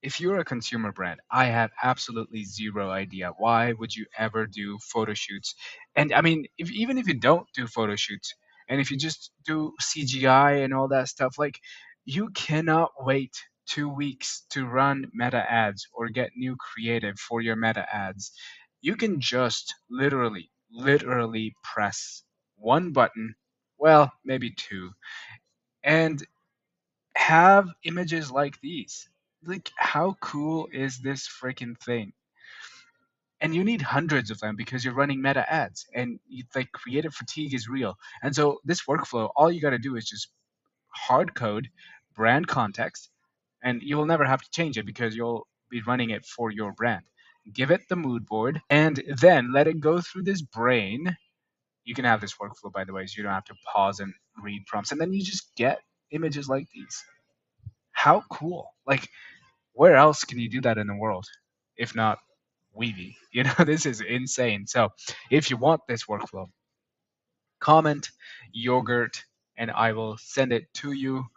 if you're a consumer brand, I have absolutely zero idea. Why would you ever do photo shoots? And I mean, even if you don't do photo shoots, and if you just do CGI and all that stuff, like you cannot wait 2 weeks to run meta ads or get new creative for your meta ads. You can just literally press one button, well, maybe two, and have images like these. Like, how cool is this freaking thing? And you need hundreds of them because you're running meta ads, and like creative fatigue is real. And so this workflow, all you got to do is just hard code brand context, and you will never have to change it because you'll be running it for your brand. Give it the mood board, and then let it go through this brain. You can have this workflow, by the way, so you don't have to pause and read prompts, and then you just get images like these. How cool! Like, where else can you do that in the world if not Weavy? You know, this is insane. So, if you want this workflow, comment yogurt and I will send it to you.